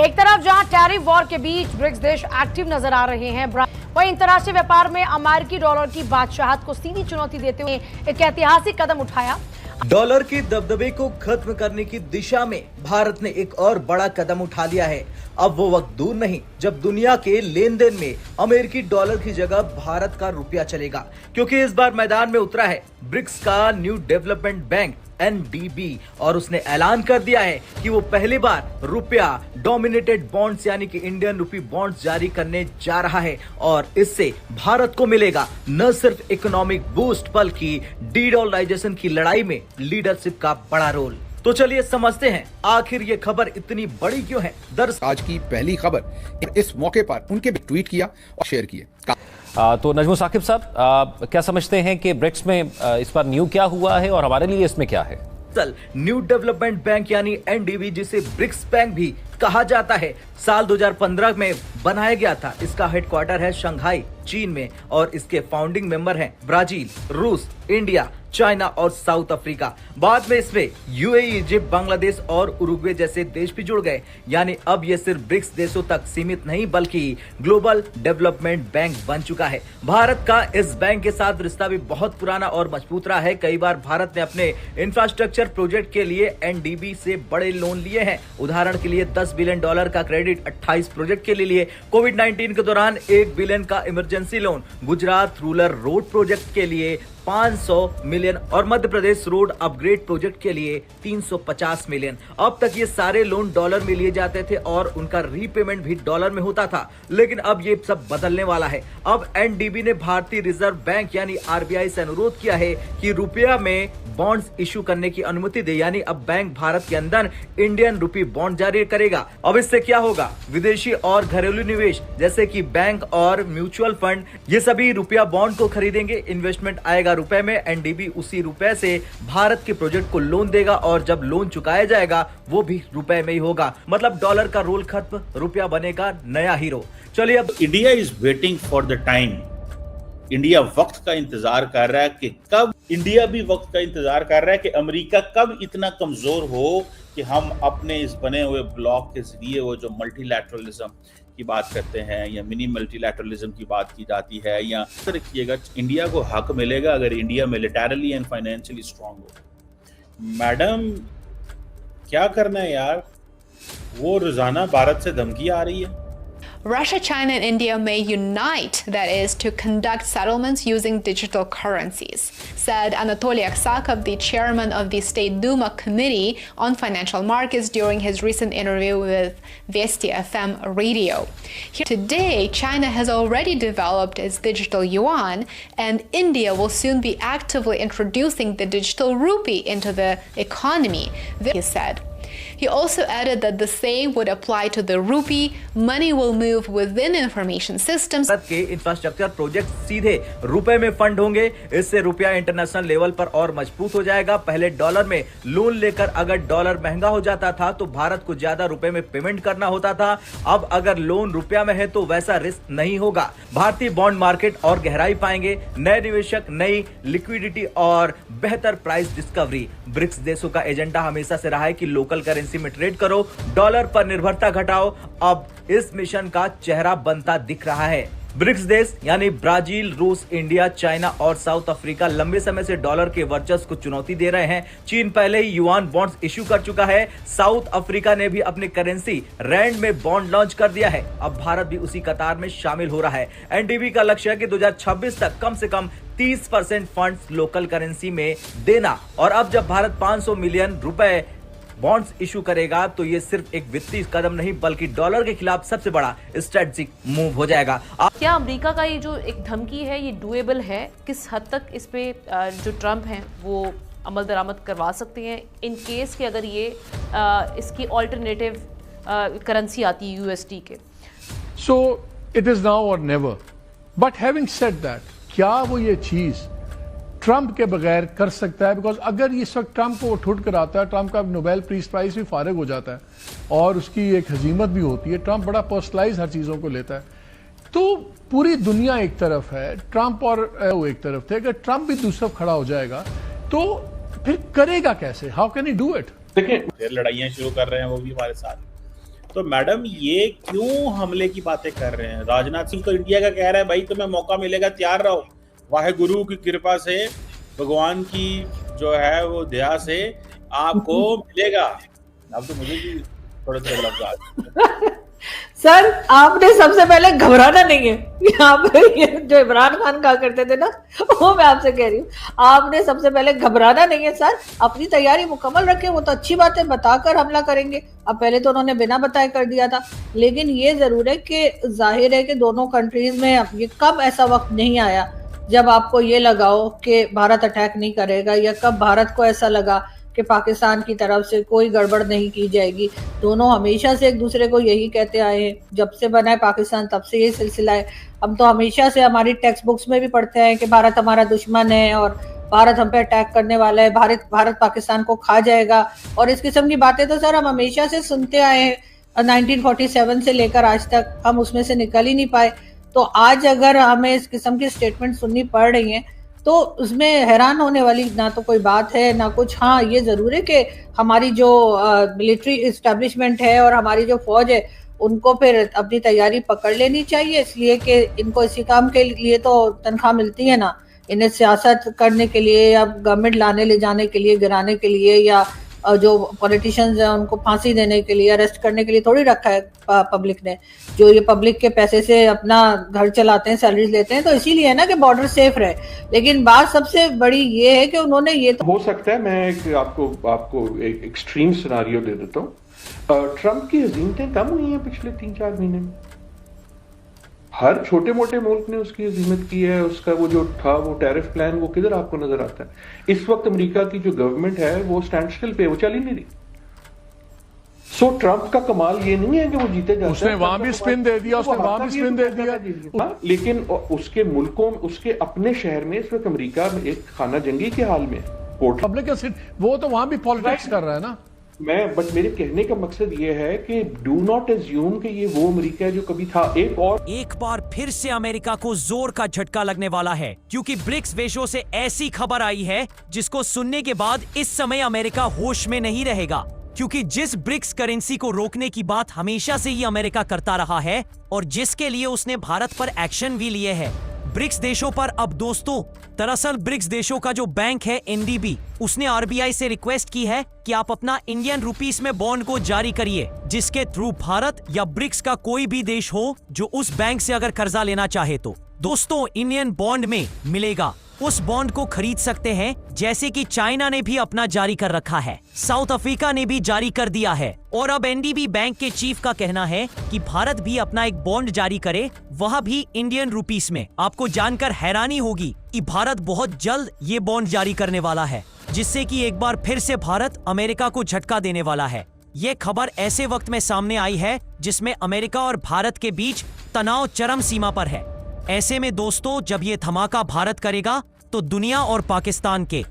एक तरफ जहां टैरिफ वॉर के बीच ब्रिक्स देश एक्टिव नजर आ रहे हैं, वहीं अंतर्राष्ट्रीय व्यापार में अमेरिकी डॉलर की बादशाहत को सीधी चुनौती देते हुए एक ऐतिहासिक कदम उठाया। डॉलर के दबदबे को खत्म करने की दिशा में भारत ने एक और बड़ा कदम उठा लिया है। अब वो वक्त दूर नहीं जब दुनिया के लेन देन में अमेरिकी डॉलर की जगह भारत का रुपया चलेगा, क्योंकि इस बार मैदान में उतरा है ब्रिक्स का न्यू डेवलपमेंट बैंक NDB और उसने ऐलान कर दिया है कि वो पहली बार रुपया डोमिनेटेड बॉन्ड्स यानी कि इंडियन रुपी बॉन्ड्स जारी करने जा रहा है और इससे भारत को मिलेगा न सिर्फ इकोनॉमिक बूस्ट बल्कि डी-डॉलराइजेशन की लड़ाई में लीडरशिप का बड़ा रोल। तो चलिए समझते हैं आखिर ये खबर इतनी बड़ी क्यों है। दरअसल आज की पहली खबर इस मौके पर उनके भी ट्वीट किया और शेयर किए। तो नजमुल साकिब साहब, क्या समझते हैं कि ब्रिक्स में इस बार न्यू क्या हुआ है और हमारे लिए इसमें क्या है? न्यू डेवलपमेंट बैंक यानी NDB, जिसे ब्रिक्स बैंक भी कहा जाता है, साल 2015 में बनाया गया था। इसका हेडक्वार्टर है शंघाई चीन में और इसके फाउंडिंग मेंबर हैं ब्राजील, रूस, इंडिया, चाइना और साउथ अफ्रीका। बाद में इसमें UAE, इजिप्ट, बांग्लादेश और उरुग्वे जैसे देश भी जुड़ गए। यानी अब ये सिर्फ ब्रिक्स देशों तक सीमित नहीं बल्कि ग्लोबल डेवलपमेंट बैंक बन चुका है। भारत का इस बैंक के साथ रिश्ता भी बहुत पुराना और मजबूत रहा है। कई बार भारत ने अपने इंफ्रास्ट्रक्चर प्रोजेक्ट के लिए NDB से बड़े लोन लिए हैं। उदाहरण के लिए $10 बिलियन का क्रेडिट 28 प्रोजेक्ट के लिए कोविड-19 के दौरान $1 बिलियन का emergency loan, Gujarat rural road project के लिए 500 मिलियन और Madhya Pradesh road upgrade project के लिए 350 मिलियन। अब तक ये सारे लोन डॉलर में लिए जाते थे और उनका रीपेमेंट भी डॉलर में होता था, लेकिन अब ये सब बदलने वाला है। अब NDB ने भारतीय रिजर्व बैंक यानी RBI से अनुरोध किया है कि रुपया में बॉन्ड्स इशू करने की अनुमति दे। यानी अब बैंक भारत के अंदर इंडियन रुपी बॉन्ड जारी करेगा। अब इससे क्या होगा? विदेशी और घरेलू निवेश जैसे कि बैंक और म्यूचुअल फंड, ये सभी रुपया बॉन्ड को खरीदेंगे। इन्वेस्टमेंट आएगा रुपए में, NDB उसी रुपए से भारत के प्रोजेक्ट को लोन देगा और जब लोन चुकाया जाएगा वो भी रुपए में ही होगा। मतलब डॉलर का रोल खत्म, रुपया बनेगा नया हीरो। चलिए अब India is waiting for the time. India वक्त का इंतजार कर रहा है कि कब, इंडिया भी वक्त का इंतजार कर रहा है कि अमेरिका कब इतना कमजोर हो कि हम अपने इस बने हुए ब्लॉक के जरिए वो जो मल्टीलैटरलिज्म की बात करते हैं या मिनी मल्टीलैटरलिज्म की बात की जाती है, या रखिएगा इंडिया को हक मिलेगा अगर India militarily and financially strong हो। मैडम क्या करना है यार, वो रोजाना भारत से धमकी आ रही है। Russia, China, and India may unite, that is, to conduct settlements using digital currencies, said Anatoly Aksakov, the chairman of the State Duma Committee on Financial Markets, during his recent interview with Vesti FM radio. Today, China has already developed its digital yuan, and India will soon be actively introducing the digital rupee into the economy, he said. He also added that the same would apply to the rupee. Money will move within information systems. Bharat के infrastructure project सीधे रुपए में fund होंगे। इससे रुपया international level पर और मजबूत हो जाएगा। पहले डॉलर में लोन लेकर अगर डॉलर महंगा हो जाता था तो भारत को ज्यादा रुपए में पेमेंट करना होता था। अब अगर लोन रुपया में है तो वैसा रिस्क नहीं होगा। भारतीय बॉन्ड मार्केट और गहराई पाएंगे, नए निवेशक, नई लिक्विडिटी और बेहतर प्राइस डिस्कवरी। ब्रिक्स देशों का एजेंडा हमेशा से रहा है कि लोकल करेंसी में ट्रेड करो, डॉलर पर निर्भरता घटाओ। अब इस मिशन का चेहरा बनता दिख रहा है। ब्रिक्स देश यानी ब्राजील, रूस, इंडिया, चाइना और साउथ अफ्रीका लंबे समय से डॉलर के वर्चस्व को चुनौती दे रहे हैं। चीन पहले ही युआन बॉन्ड्स इश्यू कर चुका है। साउथ अफ्रीका ने भी अपनी करेंसी रैंड में बॉन्ड लॉन्च कर दिया है। अब भारत भी उसी कतार में शामिल हो रहा है। NDB का लक्ष्य है कि 2026 तक कम से कम 30% फंड्स लोकल करेंसी में देना। और अब जब भारत 500 मिलियन रुपए बॉन्ड्स इशू करेगा तो ये सिर्फ एक वित्तीय कदम नहीं बल्कि डॉलर के खिलाफ सबसे बड़ा स्ट्रेटेजिक मूव हो जाएगा। क्या अमेरिका का ये जो एक धमकी है ये डुएबल है? किस हद तक इस पे जो ट्रंप हैं वो अमल दरामद करवा सकते हैं इन केस कि अगर ये इसकी ऑल्टरनेटिव करेंसी आती है USD के? सो इट इज नाउ और never. But having said that, क्या वो ये चीज ट्रंप के बगैर कर सकता है? बिकॉज अगर इस वक्त ट्रंप को ठुट कर आता है, ट्रंप का नोबेल पीस प्राइज भी फारिग हो जाता है और उसकी एक हजीमत भी होती है। ट्रंप बड़ा पर्सनलाइज हर चीज़ों को लेता है। तो पूरी दुनिया एक तरफ है, ट्रंप और वो एक तरफ थे। अगर ट्रंप भी दूसरा खड़ा हो जाएगा तो फिर करेगा कैसे? How can he do it? देखिए, फिर लड़ाइयाँ शुरू कर रहे हैं वो भी हमारे साथ। तो मैडम ये क्यों हमले की बातें कर रहे हैं? राजनाथ सिंह तो इंडिया का कह रहा है भाई तुम्हें मौका मिलेगा तैयार रहो, वाहेगुरु की कृपा से, भगवान की जो है वो दया से आपको मिलेगा। अब तो मुझे भी थोड़े थोड़े लफ्ज आ सर आपने सबसे पहले घबराना नहीं है। यहाँ पे ये जो इमरान खान कहा करते थे ना, वो मैं आपसे कह रही हूँ, आपने सबसे पहले घबराना नहीं है सर, अपनी तैयारी मुकम्मल रखें। वो तो अच्छी बात है, बताकर हमला करेंगे। अब पहले तो उन्होंने बिना बताए कर दिया था, लेकिन ये जरूर है कि जाहिर है कि दोनों कंट्रीज में अब ये कब ऐसा वक्त नहीं आया जब आपको ये लगाओ कि भारत अटैक नहीं करेगा, या कब भारत को ऐसा लगा कि पाकिस्तान की तरफ से कोई गड़बड़ नहीं की जाएगी। दोनों हमेशा से एक दूसरे को यही कहते आए हैं, जब से बना है पाकिस्तान तब से ये सिलसिला है। हम तो हमेशा से हमारी टेक्स्ट बुक्स में भी पढ़ते हैं कि भारत हमारा दुश्मन है और भारत हम पे अटैक करने वाला है, भारत पाकिस्तान को खा जाएगा, और इस किस्म की बातें तो सर हम हमेशा से सुनते आए हैं 1947 से लेकर आज तक, हम उसमें से निकल ही नहीं पाए। तो आज अगर हमें इस किस्म की स्टेटमेंट सुननी पड़ रही हैं तो उसमें हैरान होने वाली ना तो कोई बात है ना कुछ। हाँ, ये जरूर है कि हमारी जो मिलिट्री इस्टेब्लिशमेंट है और हमारी जो फौज है उनको फिर अपनी तैयारी पकड़ लेनी चाहिए, इसलिए कि इनको इसी काम के लिए तो तनख्वाह मिलती है ना, इन्हें सियासत करने के लिए या गवर्नमेंट लाने ले जाने के लिए, गिराने के लिए, या जो पॉलिटिशियंस हैं उनको फांसी देने के लिए, अरेस्ट करने के लिए थोड़ी रखा है पब्लिक ने। जो ये पब्लिक के पैसे से अपना घर चलाते हैं, सैलरीज लेते हैं, तो इसीलिए है ना कि बॉर्डर सेफ रहे। लेकिन बात सबसे बड़ी ये है कि उन्होंने ये तो हो सकता है, मैं आपको एक एक्सट्रीम सिनारियो दे देता हूँ। ट्रंप की अजीमतें कम हुई हैं पिछले 3-4 महीने में। हर छोटे मोटे मुल्क ने उसकी अजीमत की है। उसका वो जो था वो टैरिफ प्लान, वो किधर आपको नजर आता है? इस वक्त अमेरिका की जो गवर्नमेंट है वो स्टैंड स्टिल पे, वो चल ही नहीं रही। सो ट्रंप का कमाल ये नहीं है कि वो जीते जाते हैं, उसने वहां भी स्पिन दे दिया, उसने वहां भी स्पिन दे दिया। हाँ, लेकिन उसके मुल्कों, उसके अपने शहर में इस वक्त अमेरिका में एक खाना जंगी के हाल में पब्लिक वो तो वहां भी पॉलिटिक्स कर रहा है ना। बट मेरे कहने का मकसद ये है कि डू नॉट एज्यूम कि ये वो अमेरिका है जो कभी था। एक बार फिर से अमेरिका को जोर का झटका लगने वाला है, क्योंकि ब्रिक्स देशों से ऐसी खबर आई है जिसको सुनने के बाद इस समय अमेरिका होश में नहीं रहेगा। क्योंकि जिस ब्रिक्स करेंसी को रोकने की बात हमेशा से ही अमेरिका करता रहा है और जिसके लिए उसने भारत पर एक्शन भी लिए है, ब्रिक्स देशों पर अब दोस्तों, दरअसल ब्रिक्स देशों का जो बैंक है एनडीबी, उसने आरबीआई से रिक्वेस्ट की है कि आप अपना इंडियन रुपीस में बॉन्ड को जारी करिए, जिसके थ्रू भारत या ब्रिक्स का कोई भी देश हो जो उस बैंक से अगर कर्जा लेना चाहे तो दोस्तों इंडियन बॉन्ड में मिलेगा। उस बॉन्ड को खरीद सकते हैं, जैसे कि चाइना ने भी अपना जारी कर रखा है, साउथ अफ्रीका ने भी जारी कर दिया है, और अब एनडीबी बैंक के चीफ का कहना है कि भारत भी अपना एक बॉन्ड जारी करे, वह भी इंडियन रुपीस में। आपको जानकर हैरानी होगी कि भारत बहुत जल्द ये बॉन्ड जारी करने वाला है, जिससे कि एक बार फिर से भारत अमेरिका को झटका देने वाला है। ये खबर ऐसे वक्त में सामने आई है जिसमें अमेरिका और भारत के बीच तनाव चरम सीमा पर है। ऐसे में दोस्तों, जब ये धमाका भारत करेगा तो दुनिया और पाकिस्तान के